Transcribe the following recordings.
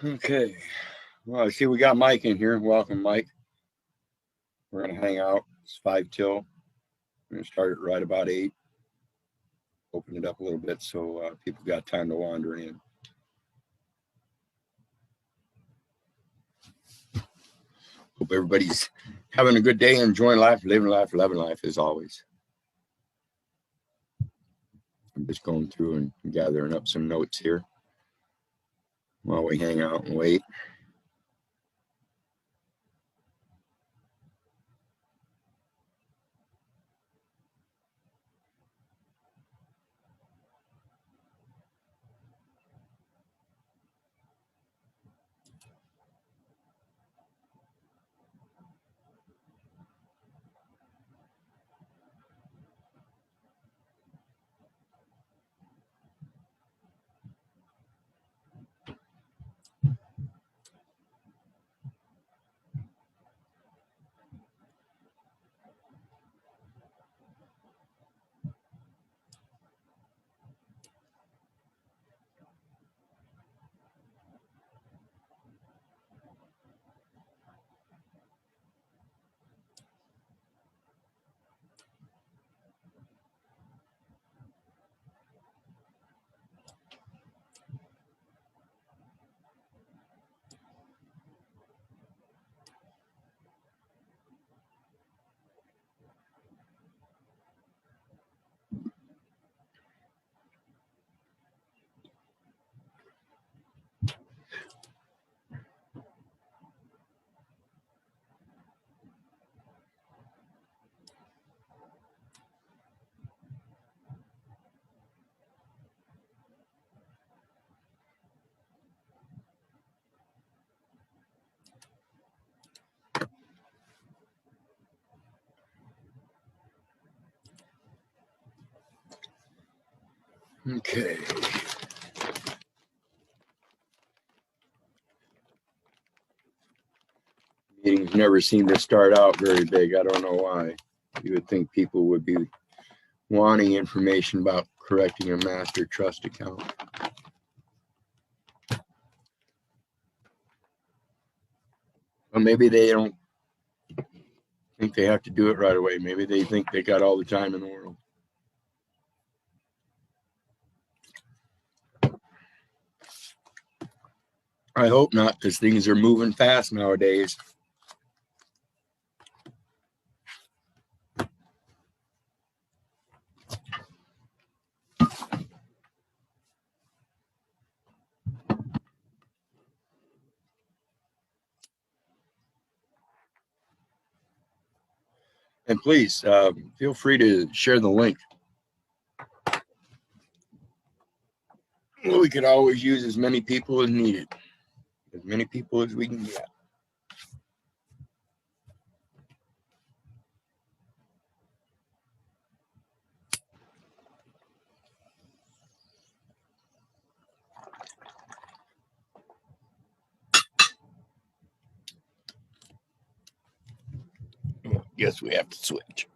Okay. Well, I see we got Mike in here. Welcome, Mike. We're going to hang out. It's 5 till. We're going to start it right about 8. Open it up a little bit so people got time to wander in. Hope everybody's having a good day, enjoying life, living life, loving life as always. I'm just going through and gathering up some notes here while we hang out and wait. Okay. Meetings never seem to start out very big. I don't know why. You would think people would be wanting information about correcting a master trust account. Well, maybe they don't think they have to do it right away. Maybe they think they got all the time in the world. I hope not, because things are moving fast nowadays. And please feel free to share the link. We could always use as many people as needed, as many people as we can get. Guess we have to switch.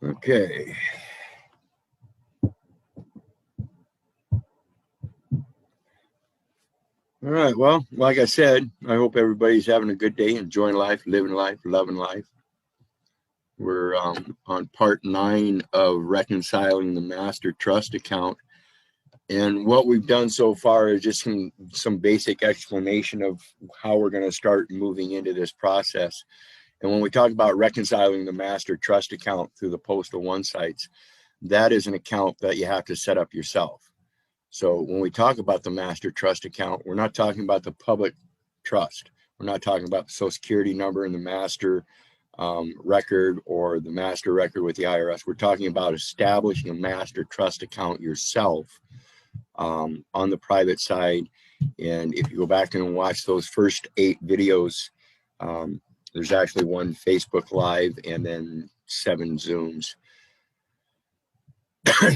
Okay. All right. Well, like I said, I hope everybody's having a good day, enjoying life, living life, loving life. We're on part 9 of reconciling the master trust account. And what we've done so far is just some basic explanation of how we're going to start moving into this process. And when we talk about reconciling the master trust account through the Postal One sites, that is an account that you have to set up yourself. So when we talk about the master trust account, we're not talking about the public trust. We're not talking about the Social Security number and the master record or the master record with the IRS. We're talking about establishing a master trust account yourself on the private side. And if you go back and watch those first 8 videos, there's actually one Facebook Live and then 7 Zooms.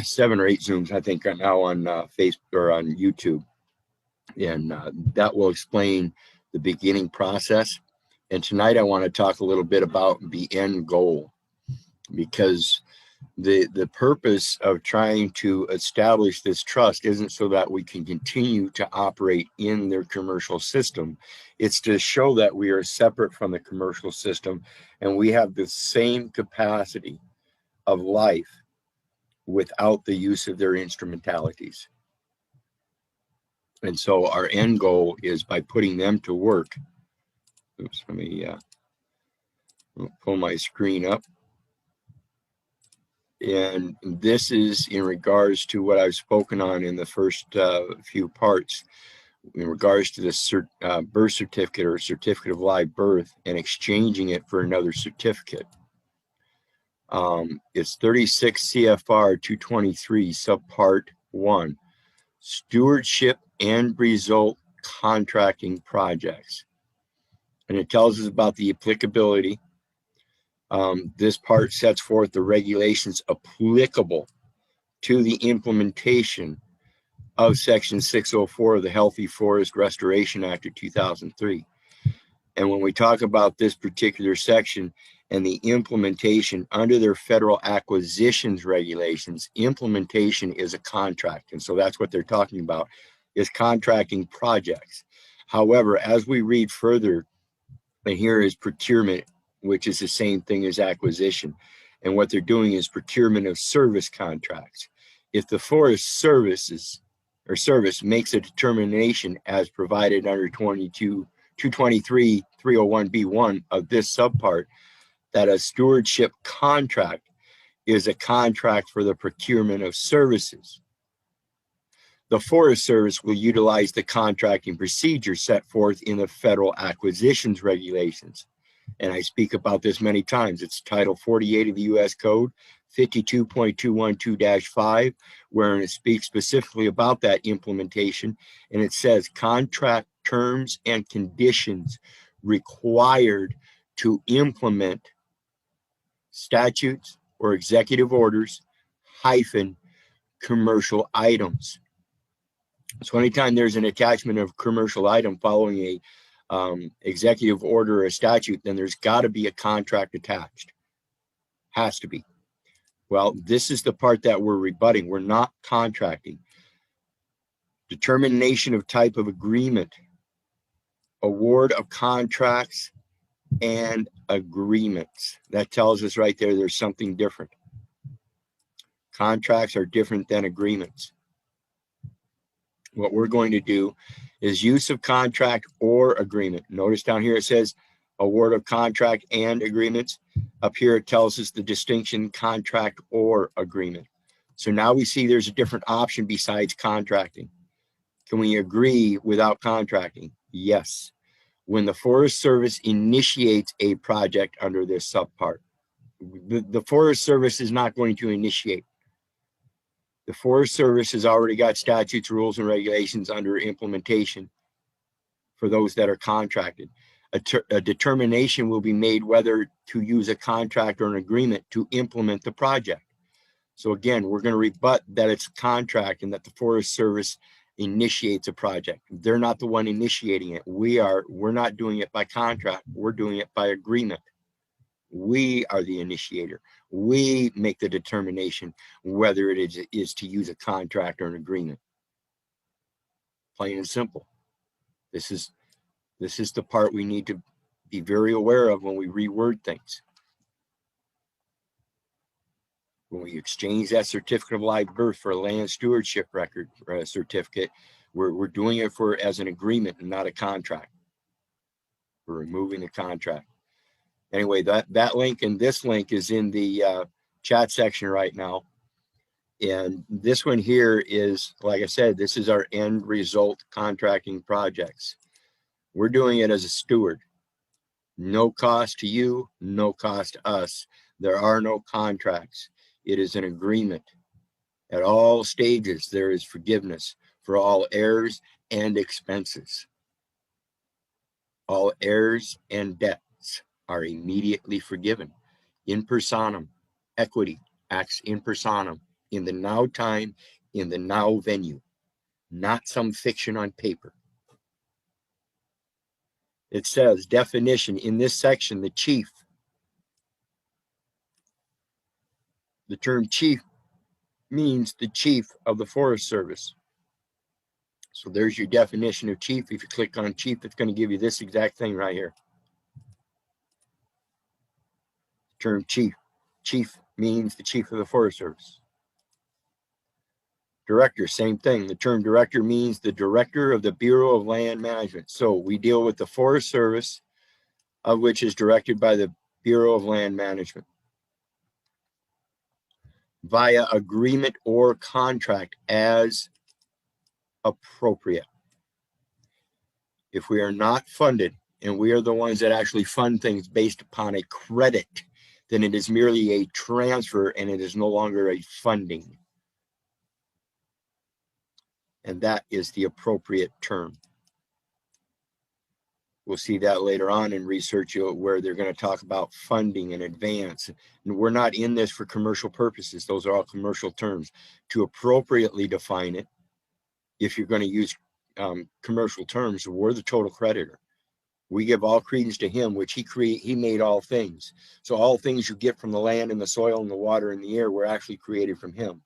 7 or 8 Zooms, I think, are now on Facebook or on YouTube. And that will explain the beginning process. And tonight I want to talk a little bit about the end goal, because The purpose of trying to establish this trust isn't so that we can continue to operate in their commercial system. It's to show that we are separate from the commercial system and we have the same capacity of life without the use of their instrumentalities. And so our end goal is by putting them to work. Oops, let me pull my screen up. And this is in regards to what I've spoken on in the first few parts, in regards to the birth certificate or certificate of live birth and exchanging it for another certificate. It's 36 CFR 223 subpart 1, stewardship and result contracting projects. And it tells us about the applicability. This part sets forth the regulations applicable to the implementation of Section 604 of the Healthy Forest Restoration Act of 2003. And when we talk about this particular section and the implementation under their federal acquisitions regulations, implementation is a contract. And so that's what they're talking about, is contracting projects. However, as we read further, and here is procurement, which is the same thing as acquisition. And what they're doing is procurement of service contracts. If the Forest Service makes a determination as provided under 223 301B1 of this subpart that a stewardship contract is a contract for the procurement of services, the Forest Service will utilize the contracting procedure set forth in the federal acquisitions regulations. And I speak about this many times. It's Title 48 of the U.S. Code, 52.212-5, wherein it speaks specifically about that implementation. And it says contract terms and conditions required to implement statutes or executive orders hyphen commercial items. So anytime there's an attachment of commercial item following a executive order or a statute, then there's got to be a contract attached. Has to be. Well, this is the part that we're rebutting. We're not contracting. Determination of type of agreement, award of contracts and agreements. That tells us right there there's something different. Contracts are different than agreements. What we're going to do is use of contract or agreement. Notice down here it says award of contract and agreements. Up here it tells us the distinction contract or agreement. So now we see there's a different option besides contracting. Can we agree without contracting? Yes. When the Forest Service initiates a project under this subpart, the Forest Service is not going to initiate. The Forest Service has already got statutes, rules, and regulations under implementation for those that are contracted. A determination will be made whether to use a contract or an agreement to implement the project. So again, we're going to rebut that it's a contract and that the Forest Service initiates a project. They're not the one initiating it. We're not doing it by contract. We're doing it by agreement. We are the initiator. We make the determination whether it is to use a contract or an agreement. Plain and simple. This is the part we need to be very aware of when we reword things. When we exchange that certificate of live birth for a land stewardship record certificate, we're doing it as an agreement and not a contract. We're removing the contract. Anyway, that link and this link is in the chat section right now. And this one here is, like I said, this is our end result contracting projects. We're doing it as a steward. No cost to you, no cost to us. There are no contracts. It is an agreement. At all stages, there is forgiveness for all errors and expenses. All errors and debts are immediately forgiven. In personam, equity acts in personam, in the now time, in the now venue, not some fiction on paper. It says, definition in this section, the chief The term chief means the chief of the Forest Service. So there's your definition of chief. If you click on chief, it's going to give you this exact thing right here. The term chief. Chief means the chief of the Forest Service. Director, same thing. The term director means the director of the Bureau of Land Management. So we deal with the Forest Service, of which is directed by the Bureau of Land Management via agreement or contract as appropriate. If we are not funded, and we are the ones that actually fund things based upon a credit, then it is merely a transfer and it is no longer a funding. And that is the appropriate term. We'll see that later on in research where they're going to talk about funding and advance. And we're not in this for commercial purposes. Those are all commercial terms. To appropriately define it, if you're going to use commercial terms, we're the total creditor. We give all credence to him, which he made all things. So all things you get from the land and the soil and the water and the air were actually created from him.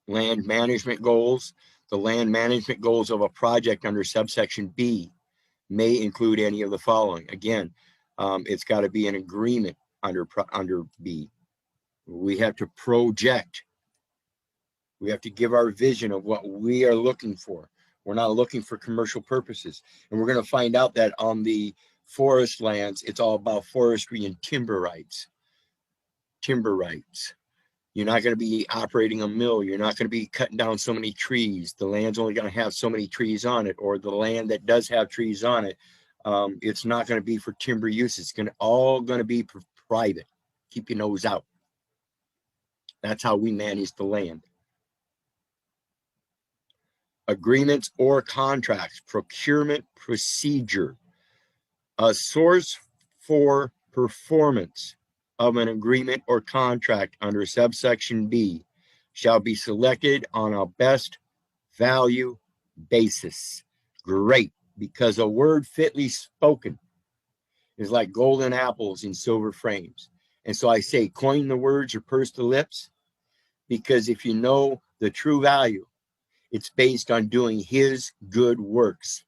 Land management goals. The land management goals of a project under subsection B may include any of the following. Again, it's got to be an agreement under B. We have to project. We have to give our vision of what we are looking for. We're not looking for commercial purposes. And we're going to find out that on the forest lands, it's all about forestry and timber rights. Timber rights. You're not going to be operating a mill. You're not going to be cutting down so many trees. The land's only going to have so many trees on it, or the land that does have trees on it, it's not going to be for timber use. It's all going to be for private. Keep your nose out. That's how we manage the land. Agreements or contracts, procurement procedure, a source for performance of an agreement or contract under subsection B shall be selected on a best value basis. Great, because a word fitly spoken is like golden apples in silver frames. And so I say, coin the words or purse the lips, because if you know the true value, it's based on doing his good works,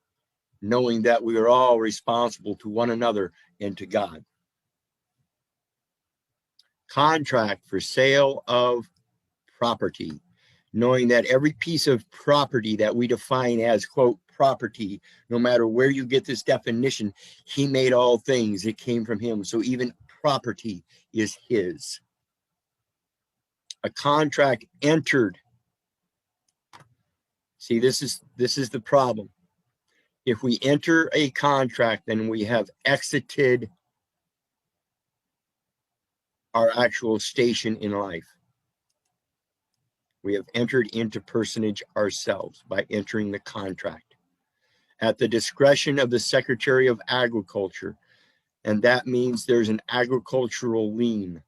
knowing that we are all responsible to one another and to God. Contract for sale of property, knowing that every piece of property that we define as, quote, property, no matter where you get this definition, he made all things. It came from him. So even property is his. A contract entered. See, this is the problem. If we enter a contract, then we have exited our actual station in life. We have entered into personage ourselves by entering the contract at the discretion of the Secretary of Agriculture, and that means there's an agricultural lien.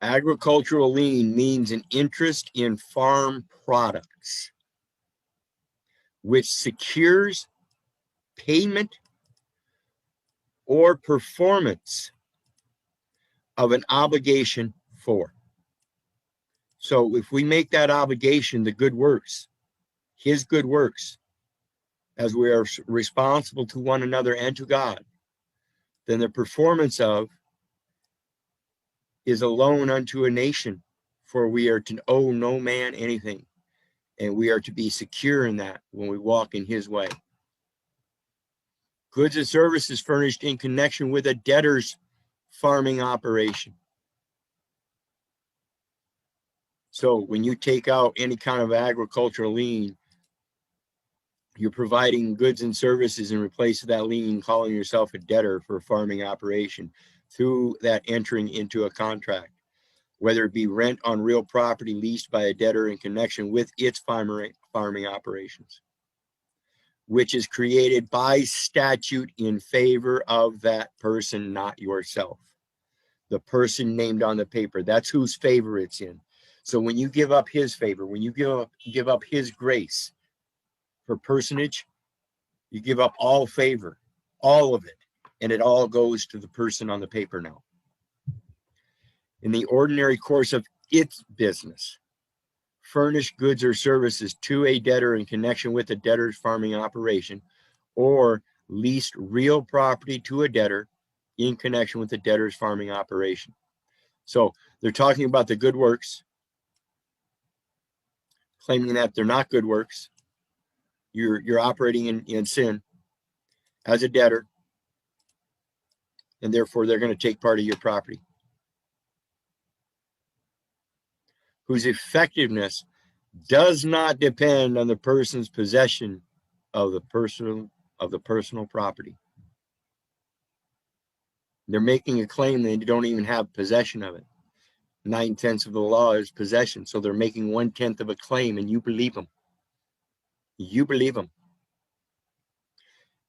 Agricultural lien means an interest in farm products, which secures payment or performance of an obligation for. So if we make that obligation the good works, his good works, as we are responsible to one another and to God, then the performance of is a loan unto a nation, for we are to owe no man anything, and we are to be secure in that when we walk in his way. Goods and services furnished in connection with a debtor's farming operation. So when you take out any kind of agricultural lien, you're providing goods and services in replace of that lien, calling yourself a debtor for a farming operation through that entering into a contract, whether it be rent on real property leased by a debtor in connection with its farming operations. which is created by statute in favor of that person, not yourself. The person named on the paper, that's whose favor it's in. So when you give up his favor, when you give up his grace for personage, you give up all favor, all of it, and it all goes to the person on the paper now. In the ordinary course of its business, furnish goods or services to a debtor in connection with a debtor's farming operation, or leased real property to a debtor in connection with the debtor's farming operation. So they're talking about the good works, claiming that they're not good works. You're operating in sin as a debtor, and therefore they're going to take part of your property, whose effectiveness does not depend on the person's possession of the personal property. They're making a claim they don't even have possession of it. 9/10 of the law is possession, so they're making 1/10 of a claim, and you believe them. You believe them.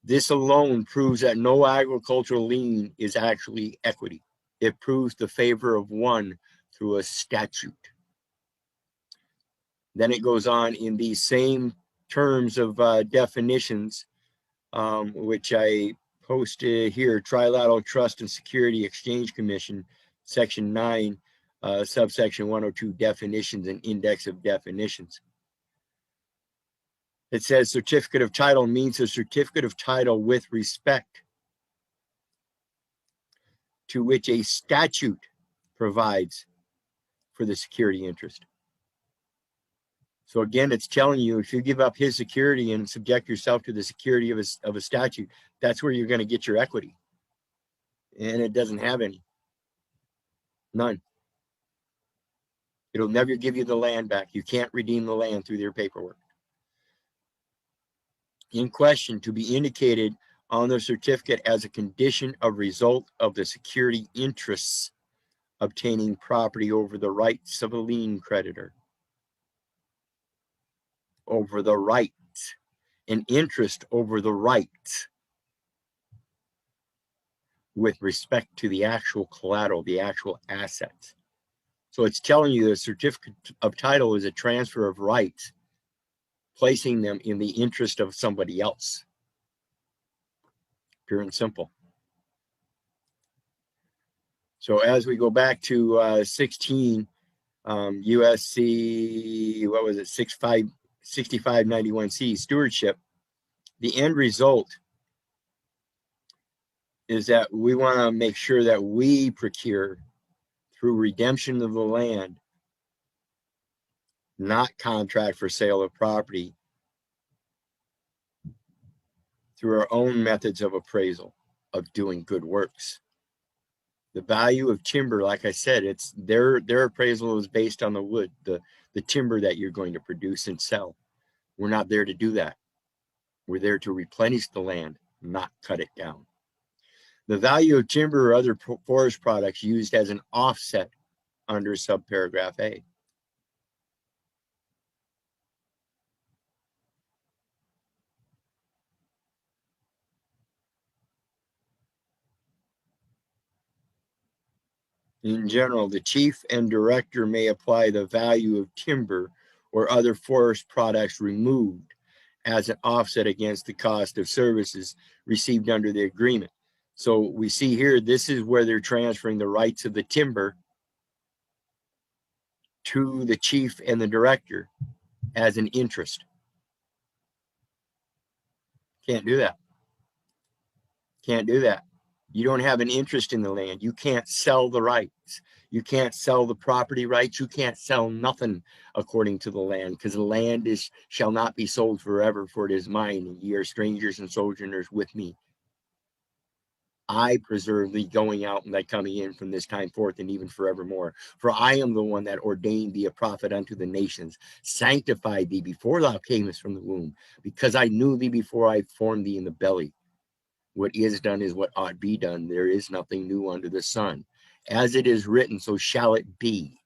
This alone proves that no agricultural lien is actually equity. It proves the favor of one through a statute. Then it goes on in these same terms of definitions, which I posted here, Trilateral Trust and Security Exchange Commission, Section 9, subsection 102, definitions and index of definitions. It says certificate of title means a certificate of title with respect to which a statute provides for the security interest. So again, it's telling you, if you give up his security and subject yourself to the security of a statute, that's where you're going to get your equity. And it doesn't have any. None. It'll never give you the land back. You can't redeem the land through their paperwork. In question, to be indicated on the certificate as a condition of result of the security interests obtaining property over the rights of a lien creditor. Over the rights. An interest over the rights with respect to the actual collateral, the actual assets. So it's telling you the certificate of title is a transfer of rights, placing them in the interest of somebody else. Pure and simple. So as we go back to 16 USC, what was it, 6591C, stewardship, the end result is that we want to make sure that we procure through redemption of the land, not contract for sale of property, through our own methods of appraisal, of doing good works. The value of timber, like I said, it's their appraisal is based on the wood, the timber that you're going to produce and sell. We're not there to do that. We're there to replenish the land, not cut it down. The value of timber or other forest products used as an offset under subparagraph A. In general, the chief and director may apply the value of timber or other forest products removed as an offset against the cost of services received under the agreement. So we see here, this is where they're transferring the rights of the timber to the chief and the director as an interest. Can't do that. Can't do that. You don't have an interest in the land. You can't sell the rights. You can't sell the property rights. You can't sell nothing according to the land, because the land shall not be sold forever, for it is mine, and ye are strangers and sojourners with me. I preserve thee going out and thy coming in from this time forth and even forevermore. For I am the one that ordained thee a prophet unto the nations, sanctified thee before thou camest from the womb, because I knew thee before I formed thee in the belly. What is done is what ought be done. There is nothing new under the sun. As it is written, so shall it be.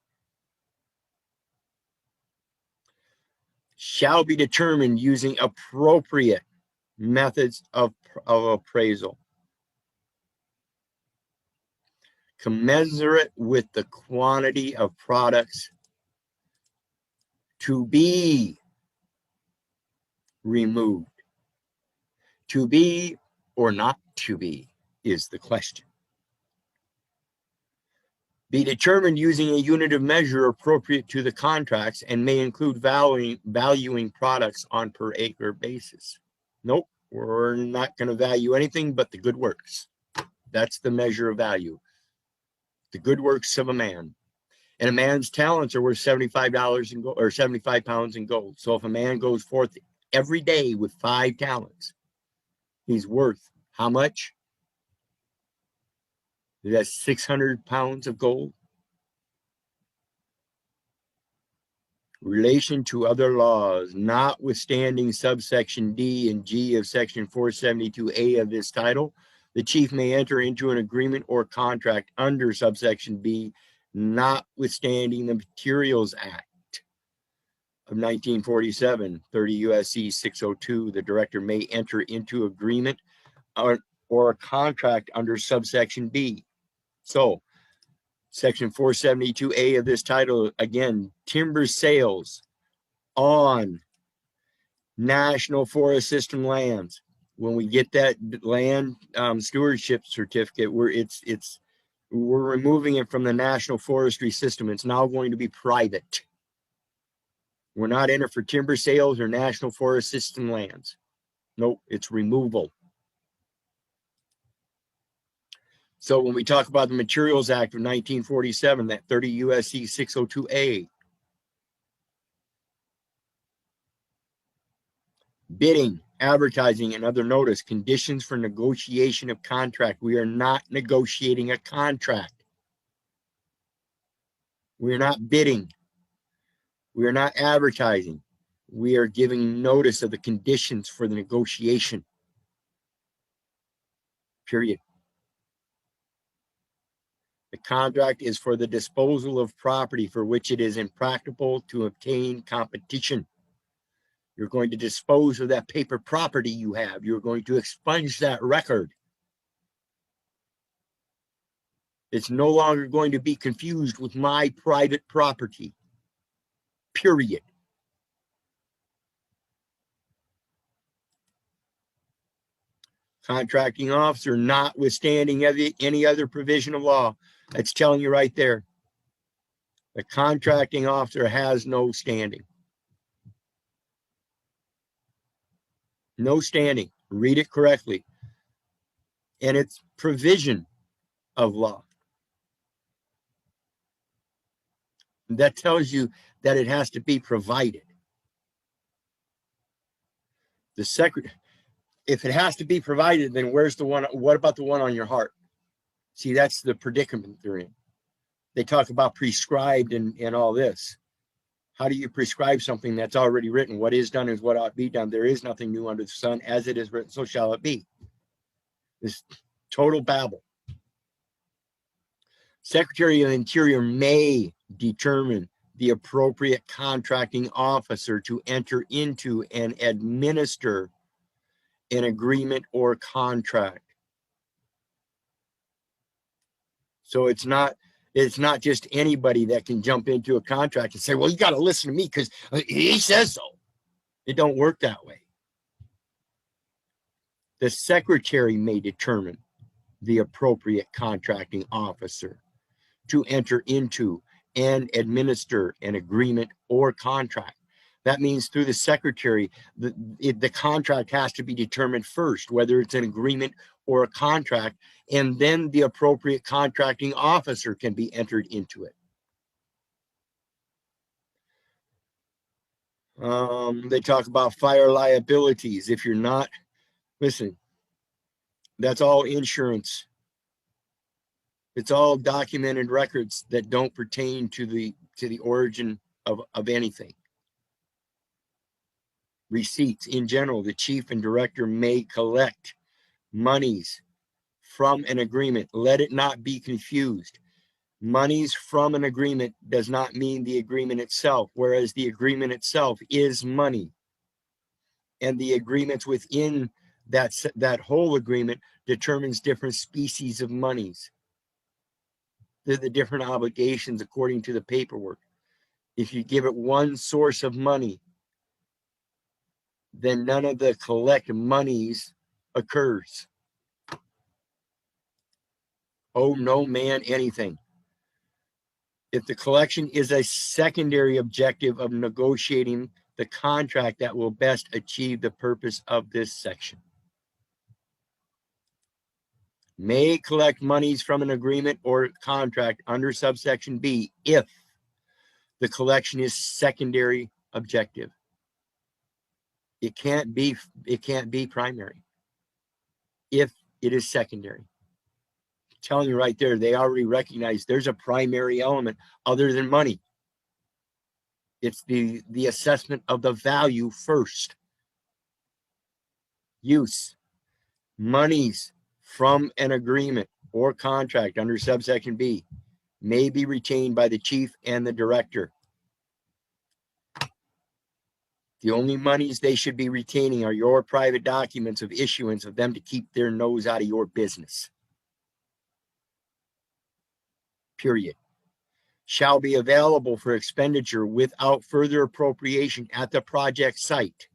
Shall be determined using appropriate methods of appraisal. Commensurate with the quantity of products to be removed. To be or not to be is the question. Be determined using a unit of measure appropriate to the contracts and may include valuing products on per acre basis. Nope, we're not going to value anything but the good works. That's the measure of value. The good works of a man. And a man's talents are worth $75 in gold, or 75 pounds in gold. So if a man goes forth every day with 5 talents, he's worth how much? That's 600 pounds of gold. Relation to other laws, notwithstanding subsection D and G of section 472A of this title, the chief may enter into an agreement or contract under subsection B, notwithstanding the Materials Act of 1947, 30 U.S.C. 602. The director may enter into agreement or a contract under subsection B. So, section 472A of this title, again, timber sales on National Forest System lands. When we get that land stewardship certificate, we're removing it from the National Forestry System. It's now going to be private. We're not in it for timber sales or National Forest System lands. Nope, it's removal. So when we talk about the Materials Act of 1947, that 30 U.S.C. 602A, bidding, advertising, and other notice, conditions for negotiation of contract. We are not negotiating a contract. We are not bidding. We are not advertising. We are giving notice of the conditions for the negotiation. Period. The contract is for the disposal of property for which it is impracticable to obtain competition. You're going to dispose of that paper property you have. You're going to expunge that record. It's no longer going to be confused with my private property. Period. Contracting officer, notwithstanding any other provision of law. That's telling you right there. The contracting officer has no standing. No standing. Read it correctly. And it's provision of law. That tells you that it has to be provided. The secretary, if it has to be provided, then where's the one? What about the one on your heart? See, that's the predicament they're in. They talk about prescribed and all this. How do you prescribe something that's already written? What is done is what ought to be done. There is nothing new under the sun. As it is written, so shall it be. This total babble. Secretary of the Interior may determine the appropriate contracting officer to enter into and administer an agreement or contract. So it's not just anybody that can jump into a contract and say, well, you got to listen to me because he says so. It don't work that way. The secretary may determine the appropriate contracting officer to enter into and administer an agreement or contract. That means through the secretary, the contract has to be determined first, whether it's an agreement or a contract, and then the appropriate contracting officer can be entered into it. They talk about fire liabilities. If you're not, listen, that's all insurance. It's all documented records that don't pertain to the origin of anything. Receipts in general, the chief and director may collect monies from an agreement. Let it not be confused. Monies from an agreement does not mean the agreement itself, whereas the agreement itself is money. And the agreements within that whole agreement determines different species of monies. They're the different obligations according to the paperwork. If you give it one source of money, then none of the collect monies occurs. Oh, no man, anything. If the collection is a secondary objective of negotiating the contract that will best achieve the purpose of this section. May collect monies from an agreement or contract under subsection B if the collection is secondary objective. It can't be primary if it is secondary. I'm telling you right there, they already recognize there's a primary element other than money. It's the assessment of the value first. Use. Monies from an agreement or contract under subsection B may be retained by the chief and the director. The only monies they should be retaining are your private documents of issuance of them to keep their nose out of your business. Period. Shall be available for expenditure without further appropriation at the project site.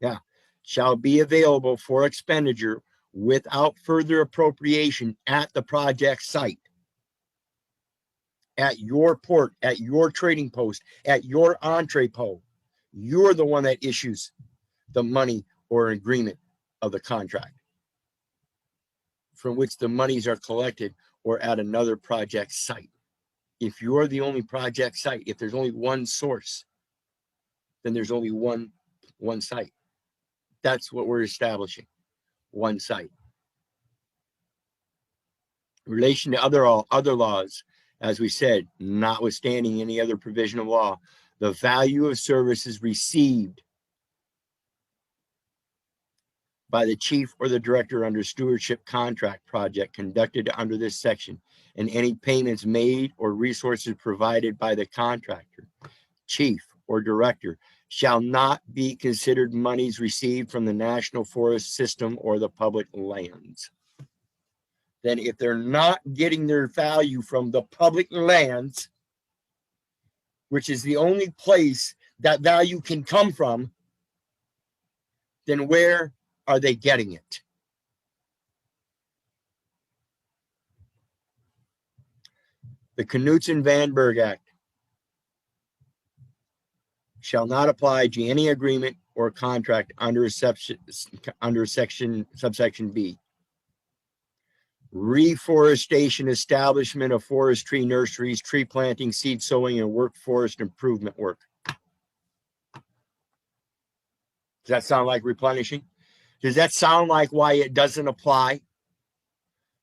Yeah. Shall be available for expenditure without further appropriation at the project site. At your port, at your trading post, at your entrepot. You're the one that issues the money or agreement of the contract from which the monies are collected or at another project site. If you're the only project site, if there's only one source, then there's only one site. That's what we're establishing, one site. In relation to other laws, as we said, notwithstanding any other provision of law, the value of services received by the chief or the director under stewardship contract project conducted under this section, and any payments made or resources provided by the contractor, chief, or director shall not be considered monies received from the National Forest System or the public lands. Then if they're not getting their value from the public lands, which is the only place that value can come from, then where are they getting it? The Knutson-Vandenberg Act shall not apply to any agreement or contract under subsection B. Reforestation, establishment of forest tree nurseries, tree planting, seed sowing, and work forest improvement work. Does that sound like replenishing? Does that sound like why it doesn't apply?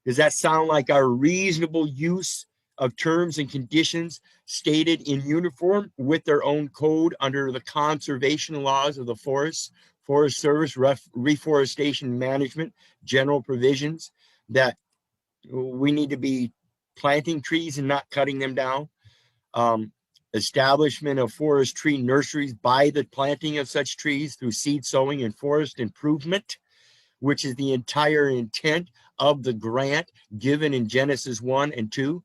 Does that sound like our reasonable use of terms and conditions stated in uniform with their own code under the conservation laws of the Forest Service, reforestation management, general provisions that we need to be planting trees and not cutting them down? Establishment of forest tree nurseries by the planting of such trees through seed sowing and forest improvement, which is the entire intent of the grant given in Genesis 1 and 2.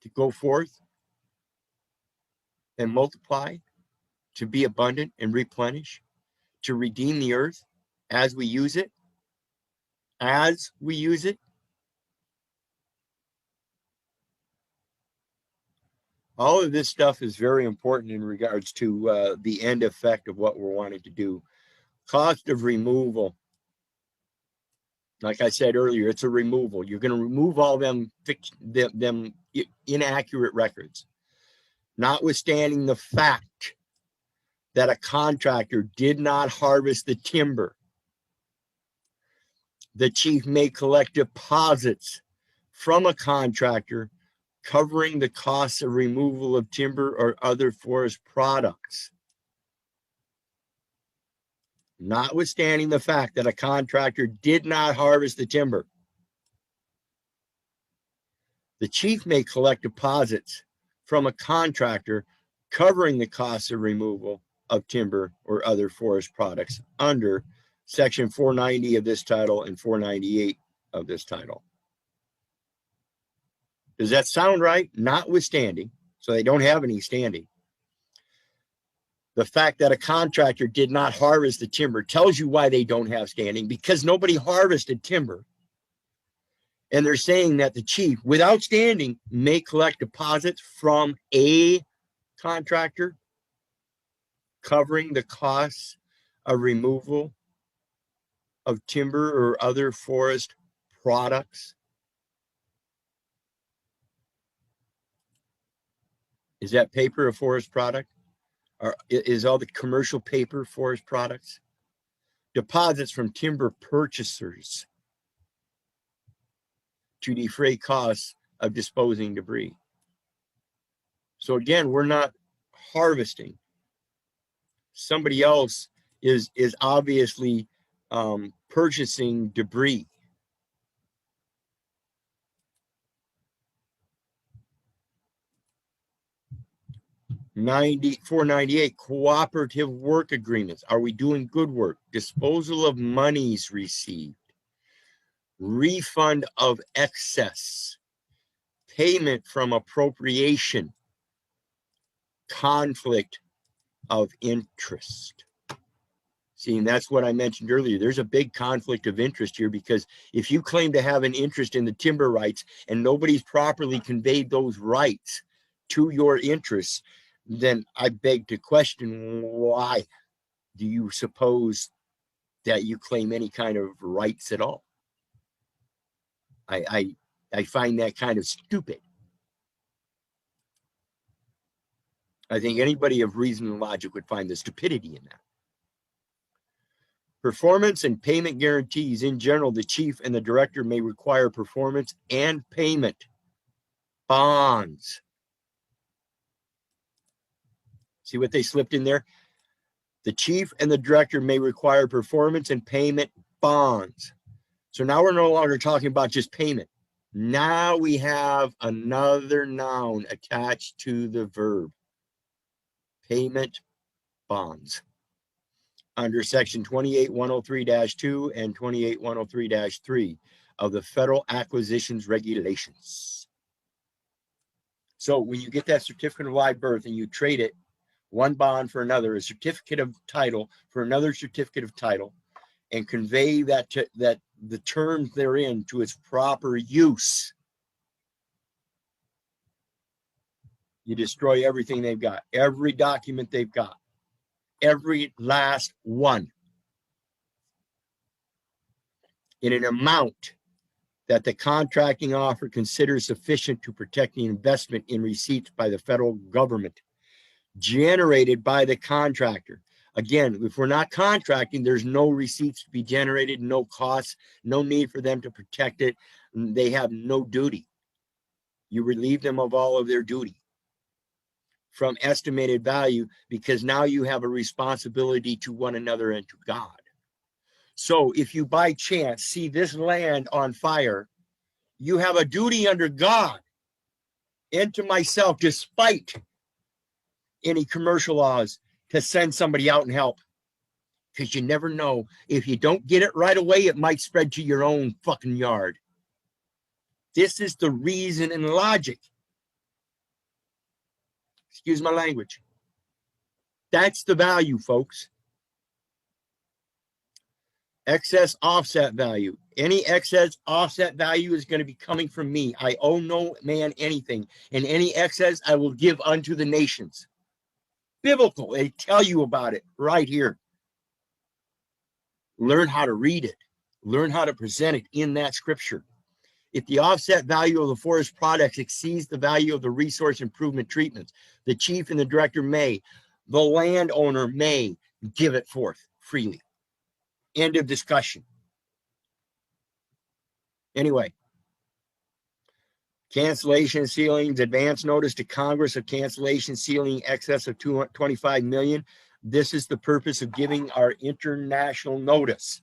To go forth and multiply, to be abundant and replenish, to redeem the earth as we use it. As we use it. All of this stuff is very important in regards to the end effect of what we're wanting to do. Cost of removal. Like I said earlier, it's a removal. You're going to remove all them inaccurate records. Notwithstanding the fact that a contractor did not harvest the timber, the chief may collect deposits from a contractor covering the costs of removal of timber or other forest products. Notwithstanding the fact that a contractor did not harvest the timber, the chief may collect deposits from a contractor covering the costs of removal of timber or other forest products under Section 490 of this title and 498 of this title. Does that sound right? Notwithstanding, so they don't have any standing, the fact that a contractor did not harvest the timber tells you why they don't have standing, because nobody harvested timber. And they're saying that the chief, without standing, may collect deposits from a contractor covering the costs of removal of timber or other forest products. Is that paper a forest product? Or is all the commercial paper forest products? Deposits from timber purchasers to defray costs of disposing debris. So again, we're not harvesting. Somebody else is obviously purchasing debris. $498 cooperative work agreements. Are we doing good work? Disposal of monies received. Refund of excess. Payment from appropriation. Conflict of interest. See, and that's what I mentioned earlier. There's a big conflict of interest here, because if you claim to have an interest in the timber rights and nobody's properly conveyed those rights to your interests, then I beg to question, why do you suppose that you claim any kind of rights at all? I find that kind of stupid. I think anybody of reason and logic would find the stupidity in that. Performance and payment guarantees. In general, the chief and the director may require performance and payment bonds. See what they slipped in there? The chief and the director may require performance and payment bonds. So now we're no longer talking about just payment. Now we have another noun attached to the verb. Payment bonds. Under Section 28103-2 and 28103-3 of the Federal Acquisitions Regulations. So when you get that certificate of live birth and you trade it, one bond for another, a certificate of title for another certificate of title, and convey that the terms therein to its proper use, you destroy everything they've got, every document they've got, every last one, in an amount that the contracting offer considers sufficient to protect the investment in receipts by the federal government generated by the contractor. Again, if we're not contracting, there's no receipts to be generated, no costs, no need for them to protect it. They have no duty. You relieve them of all of their duty from estimated value, because now you have a responsibility to one another and to God. So if you by chance see this land on fire, you have a duty under God and to myself, despite any commercial laws, to send somebody out and help. Because you never know. If you don't get it right away, it might spread to your own fucking yard. This is the reason and logic. Excuse my language. That's the value, folks. Excess offset value. Any excess offset value is going to be coming from me. I owe no man anything. And any excess I will give unto the nations. Biblical. They tell you about it right here. Learn how to read it. Learn how to present it in that scripture. If the offset value of the forest products exceeds the value of the resource improvement treatments, the chief and the director may, the landowner may give it forth freely. End of discussion. Anyway, cancellation ceilings, advance notice to Congress of cancellation ceiling excess of $25 million. This is the purpose of giving our international notice.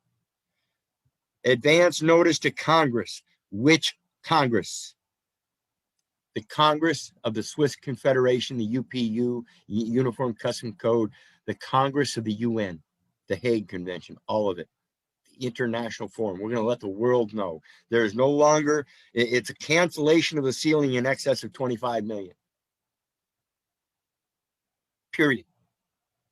Advance notice to Congress. Which Congress? The Congress of the Swiss Confederation, the UPU, Uniform Custom Code, the Congress of the UN, the Hague Convention, all of it, the International Forum. We're going to let the world know there is no longer, it's a cancellation of the ceiling in excess of 25 million. Period.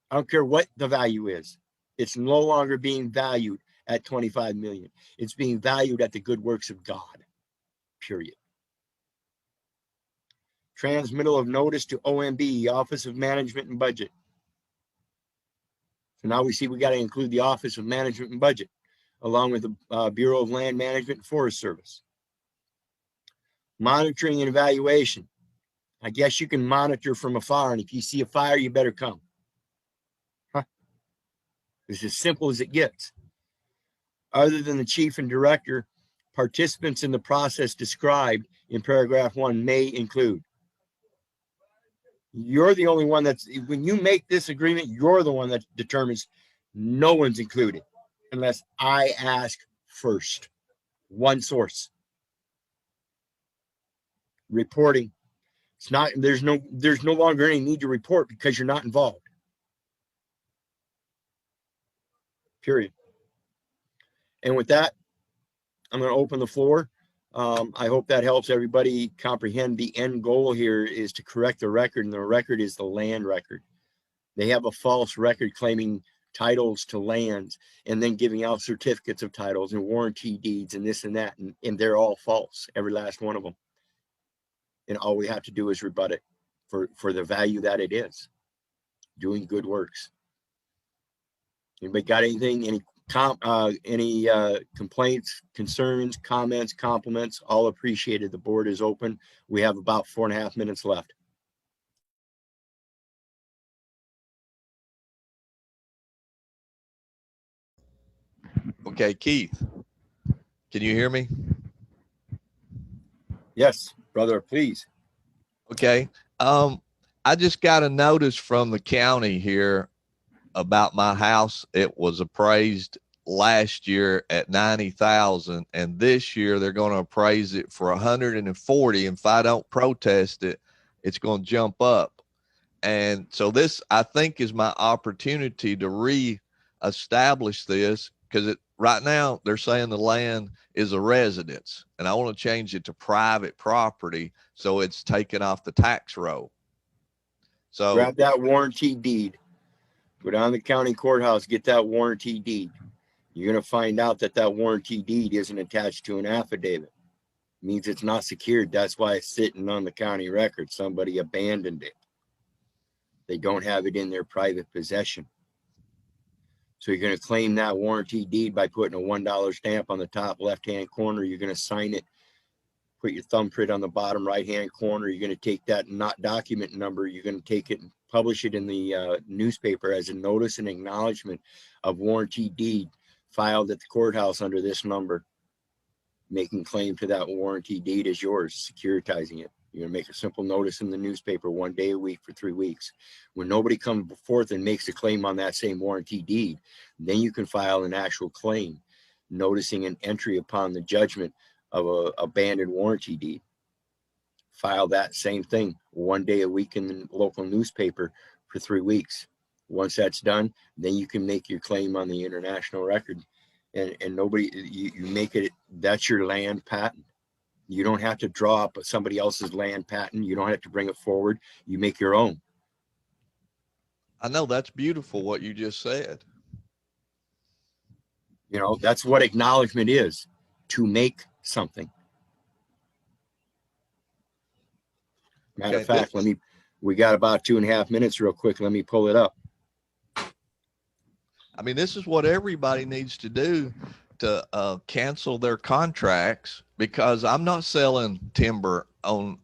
I don't care what the value is. It's no longer being valued at 25 million. It's being valued at the good works of God. Period. Transmittal of notice to OMB, Office of Management and Budget. So now we see we got to include the Office of Management and Budget, along with the Bureau of Land Management and Forest Service. Monitoring and evaluation. I guess you can monitor from afar, and if you see a fire, you better come. Huh. It's as simple as it gets. Other than the chief and director, participants in the process described in paragraph 1 may include. You're the only one that's, when you make this agreement, you're the one that determines no one's included unless I ask first. One source. Reporting. It's not, there's no longer any need to report because you're not involved. Period. And with that, I'm going to open the floor. I hope that helps everybody comprehend the end goal here is to correct the record, and the record is the land record. They have a false record claiming titles to lands and then giving out certificates of titles and warranty deeds and this and that, and they're all false, every last one of them. And all we have to do is rebut it for the value that it is. Doing good works. Anybody got anything? Any complaints, concerns, comments, compliments? All appreciated. The board is open. We have about 4.5 minutes left. Okay, Keith, can you hear me? Yes, brother, please. Okay. I just got a notice from the county here about my house. It was appraised last year at 90,000, and this year they're going to appraise it for 140. And if I don't protest it, it's going to jump up. And so this, I think, is my opportunity to reestablish this, because right now they're saying the land is a residence, and I want to change it to private property so it's taken off the tax roll. So grab that warranty deed. Go down to the county courthouse, get that warranty deed. You're going to find out that that warranty deed isn't attached to an affidavit. It means it's not secured. That's why it's sitting on the county record. Somebody abandoned it. They don't have it in their private possession. So you're going to claim that warranty deed by putting a $1 stamp on the top left-hand corner. You're going to sign it, put your thumbprint on the bottom right-hand corner. You're going to take that not document number. You're going to take it and publish it in the newspaper as a notice and acknowledgement of warranty deed filed at the courthouse under this number. Making claim to that warranty deed as yours, securitizing it. You're going to make a simple notice in the newspaper 1 day a week for 3 weeks. When nobody comes forth and makes a claim on that same warranty deed, then you can file an actual claim, noticing an entry upon the judgment of a abandoned warranty deed. File that same thing 1 day a week in the local newspaper for 3 weeks. Once that's done, then you can make your claim on the international record, and nobody, you make it, that's your land patent. You don't have to draw up somebody else's land patent. You don't have to bring it forward. You make your own. I know, that's beautiful what you just said. You know, that's what acknowledgement is, to make something. Matter of fact, we got about 2.5 minutes real quick. Let me pull it up. I mean, this is what everybody needs to do to cancel their contracts, because I'm not selling timber on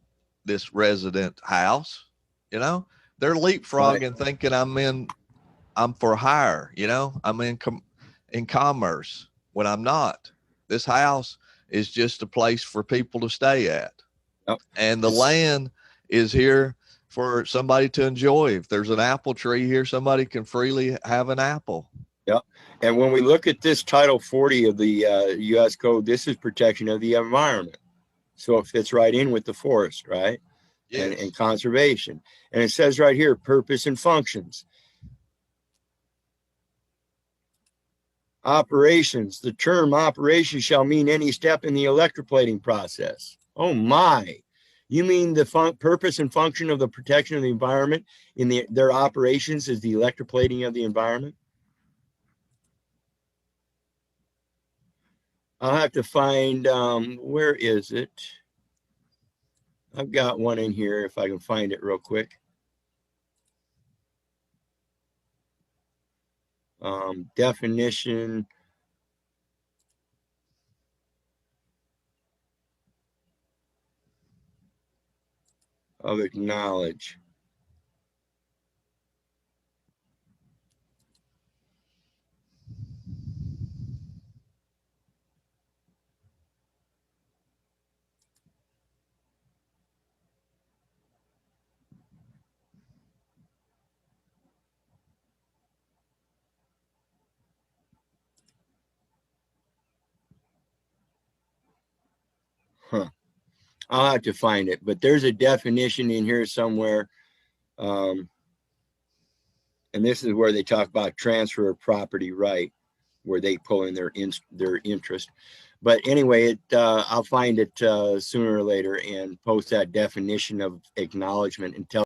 this resident house. You know, they're leapfrogging, thinking I'm for hire, you know, I'm in commerce when I'm not. This house is just a place for people to stay at. Yep. And the land is here for somebody to enjoy. If there's an apple tree here, somebody can freely have an apple. Yeah. And when we look at this Title 40 of the U.S. Code, this is protection of the environment. So it fits right in with the forest, right? Yes. And conservation. And it says right here, purpose and functions. Operations. The term operation shall mean any step in the electroplating process. Oh my. You mean the purpose and function of the protection of the environment in their operations is the electroplating of the environment? I'll have to find, where is it? I've got one in here if I can find it real quick. Definition of acknowledge. Huh. I'll have to find it, but there's a definition in here somewhere. And this is where they talk about transfer of property right, where they pull in their interest. But anyway, I'll find it sooner or later and post that definition of acknowledgement and tell